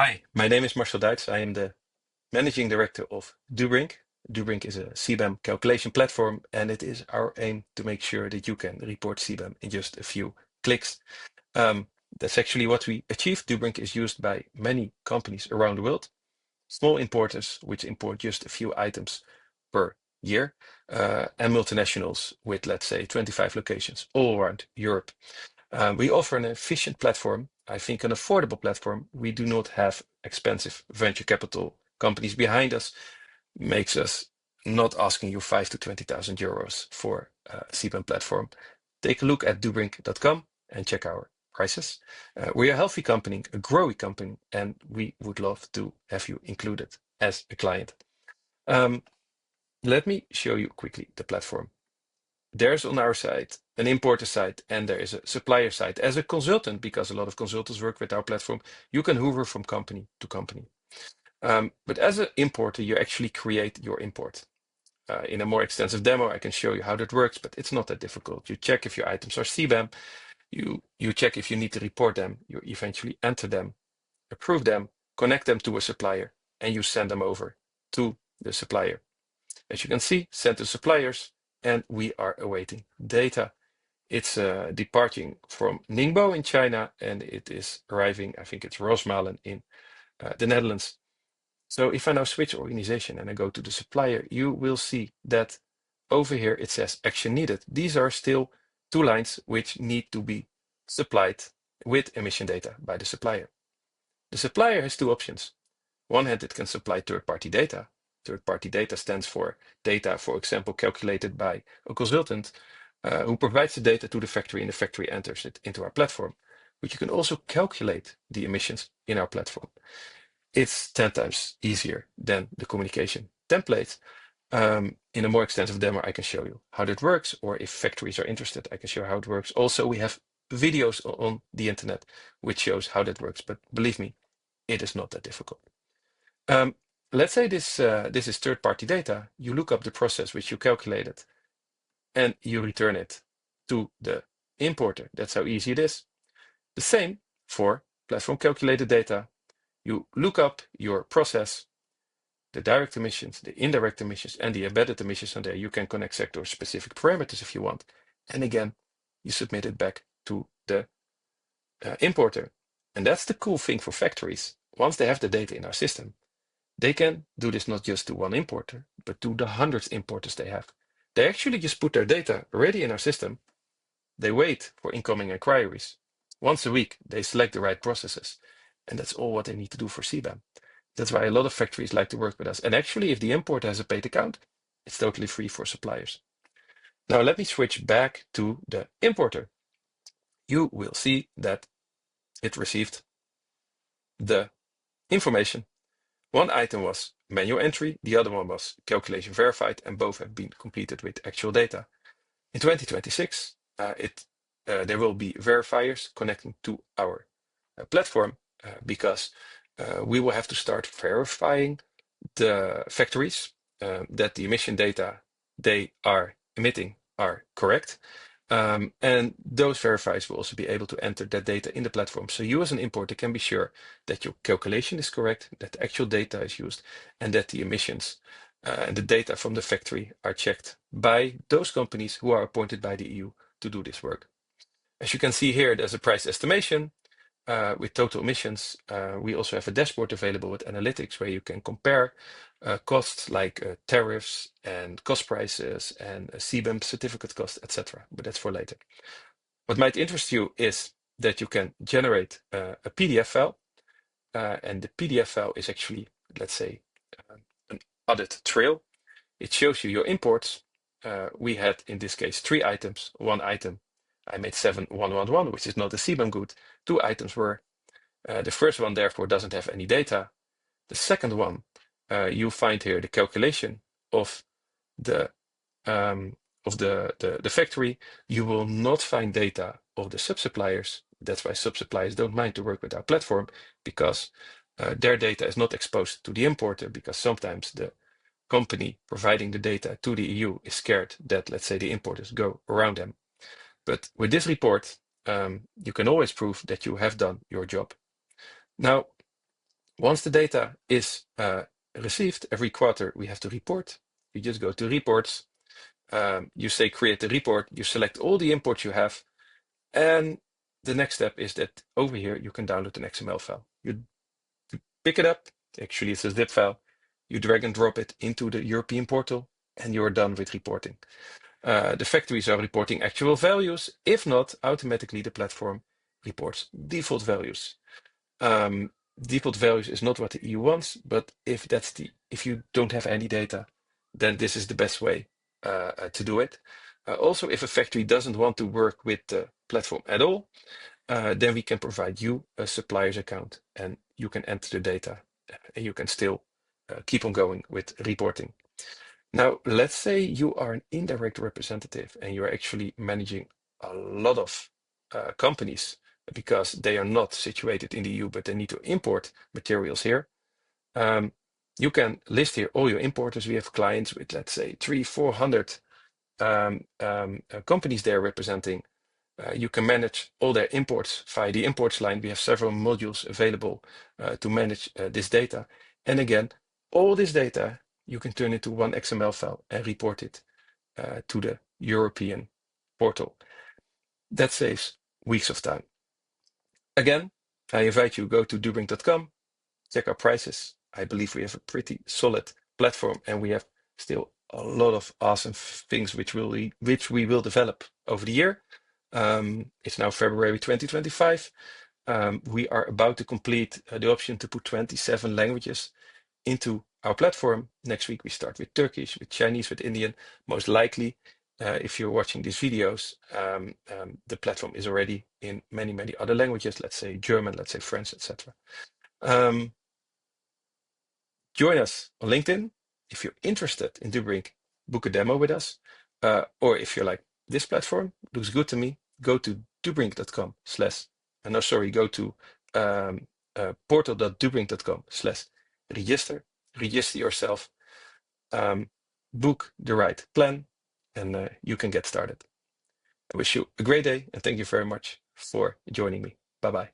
Hi, my name is Marcel Duits. I am the managing director of Dubrink. Dubrink is a CBAM calculation platform, and it is our aim to make sure that you can report CBAM in just a few clicks. Um, that's actually what we achieve. Dubrink is used by many companies around the world, small importers which import just a few items per year, and multinationals with, let's say, 25 locations all around Europe. We offer an efficient platform, I think an affordable platform. We do not have expensive venture capital companies behind us, makes us not asking you 5 to 20,000 euros for a CBAM platform. Take a look at dubrink.com and check our prices. We're a healthy company, a growing company, and we would love to have you included as a client. Let me show you quickly the platform. There's on our side an importer side and there is a supplier side. As a consultant, because a lot of consultants work with our platform, you can hover from company to company. But as an importer, you actually create your import. In a more extensive demo, I can show you how that works, but it's not that difficult. You check if your items are CBAM, you check if you need to report them, you eventually enter them, approve them, connect them to a supplier, and you send them over to the supplier. As you can see, sent to suppliers, and we are awaiting data. It's departing from Ningbo in China, and it is arriving, I think it's Rosmalen in the Netherlands. So if I now switch organization and I go to the supplier, you will see that over here it says action needed. These are still two lines which need to be supplied with emission data by the supplier. The supplier has two options. One hand, it can supply third-party data. Third-party data stands for data, for example, calculated by a consultant who provides the data to the factory, and the factory enters it into our platform. But you can also calculate the emissions in our platform. It's 10 times easier than the communication template. In a more extensive demo, I can show you how that works, or if factories are interested, I can show how it works. Also, we have videos on the internet which shows how that works, but believe me, it is not that difficult. Let's say this is third-party data. You look up the process which you calculated, and you return it to the importer. That's how easy it is. The same for platform calculated data. You look up your process, the direct emissions, the indirect emissions, and the embedded emissions, and there you can connect sector-specific parameters if you want. And again, you submit it back to the importer. And that's the cool thing for factories. Once they have the data in our system, they can do this not just to one importer, but to the hundreds importers they have. They actually just put their data already in our system. They wait for incoming inquiries. Once a week, they select the right processes. And that's all what they need to do for CBAM. That's why a lot of factories like to work with us. And actually, if the importer has a paid account, it's totally free for suppliers. Now, let me switch back to the importer. You will see that it received the information. One item was manual entry, the other one was calculation verified, and both have been completed with actual data. In 2026, there will be verifiers connecting to our platform because we will have to start verifying the factories that the emission data they are emitting are correct. And those verifiers will also be able to enter that data in the platform. So you as an importer can be sure that your calculation is correct, that the actual data is used, and that the emissions and the data from the factory are checked by those companies who are appointed by the EU to do this work. As you can see here, there's a price estimation with total emissions. We also have a dashboard available with analytics where you can compare costs like tariffs and cost prices and CBAM certificate cost, etc. But that's for later. What might interest you is that you can generate a PDF file, and the PDF file is actually, let's say, an audit trail. It shows you your imports. We had, in this case, 3 items. One item, I made 7111, which is not a CBAM good. 2 items were. The first one, therefore, doesn't have any data. The second one, you find here the calculation of the factory. You will not find data of the sub-suppliers. That's why sub-suppliers don't mind to work with our platform, because their data is not exposed to the importer, because sometimes the company providing the data to the EU is scared that, let's say, the importers go around them. But with this report, you can always prove that you have done your job. Now, Once the data is received, every quarter we have to report. You just go to reports. You say create the report. You select all the imports you have. And the next step is that over here, you can download an XML file. You pick it up. Actually, it's a zip file. You drag and drop it into the European portal, and you're done with reporting. The factories are reporting actual values. If not, automatically the platform reports default values. Default values is not what the EU wants, but if you don't have any data, then this is the best way to do it. Also, if a factory doesn't want to work with the platform at all, then we can provide you a supplier's account and you can enter the data and you can still keep on going with reporting. Now, let's say you are an indirect representative and you're actually managing a lot of companies because they are not situated in the EU, but they need to import materials here. You can list here all your importers. We have clients with, let's say, 300-400 companies they're representing. You can manage all their imports via the imports line. We have several modules available to manage this data. And again, all this data you can turn into one XML file and report it to the European portal. That saves weeks of time. Again, I invite you to go to dubrink.com, check our prices. I believe we have a pretty solid platform and we have still a lot of awesome things which we will develop over the year. It's now February 2025. We are about to complete the option to put 27 languages into our platform. Next week, we start with Turkish, with Chinese, with Indian. Most likely, if you're watching these videos, the platform is already in many, many other languages, let's say German, let's say French, etc. Join us on LinkedIn. If you're interested in Dubrink, book a demo with us. Or if you're like, this platform looks good to me, go to dubrink.com go to portal.dubrink.com/register, register yourself, book the right plan, and you can get started. I wish you a great day and thank you very much for joining me. Bye-bye.